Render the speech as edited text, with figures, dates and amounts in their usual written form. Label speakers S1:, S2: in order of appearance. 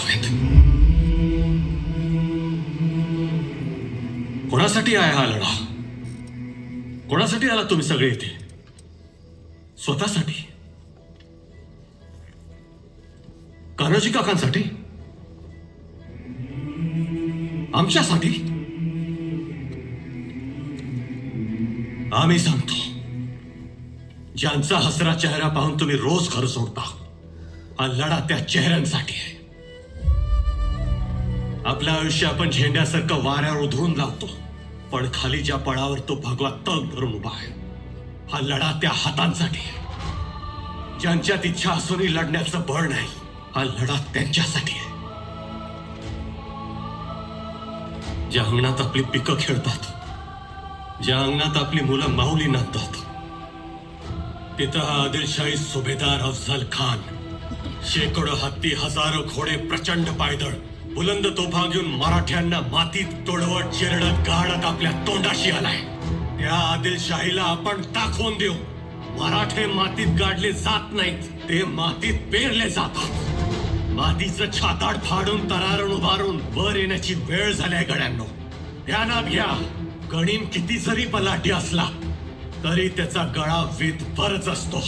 S1: हवेत. कोणासाठी आहे हा लढा? कोणासाठी आला तुम्ही सगळे इथे? स्वतःसाठी? कान्होजी काकांसाठी? आमच्यासाठी? आम्ही सांगतो, ज्यांचा हसरा चेहरा पाहून तुम्ही रोज घर सोडता, हा लढा त्या चेहऱ्यांसाठी आहे. आपलं आयुष्य आपण झेंड्यासारखं वाऱ्यावर उधळून लावतो, पण खाली ज्या पळावर तो भगवा तग धरून उभा आहे, हा लढा त्या हातांसाठी आहे. ज्यांच्यात इच्छा असूनही लढण्याचं बळ नाही, हा लढा त्यांच्यासाठी आहे. ज्या अंगणात आपली पिकं खेळतात, ज्या अंगणात आपली मुलं माऊली नांदतात, तिथं हा आदिलशाही सुभेदार अफजल खान शेकडो हत्ती, हजारो घोडे, प्रचंड पायदळ, बुलंद तोफा घेऊन मराठ्यांना मातीत तोडवत, चिरडत, गाडत आपल्या तोंडाशी आलाय. त्या आदिलशाहीला आपण दाखवून देऊ, मराठे मातीत गाडले जात नाहीत, ते मातीत पेरले जातात. मातीचं छाताड फाडून, तरारून उभारून वर येण्याची वेळ झाली गड्यांनो. ध्यानात घ्या, गणिम किती जरी बलाढ्य असला तरी त्याचा गळा वीत वरच असतो.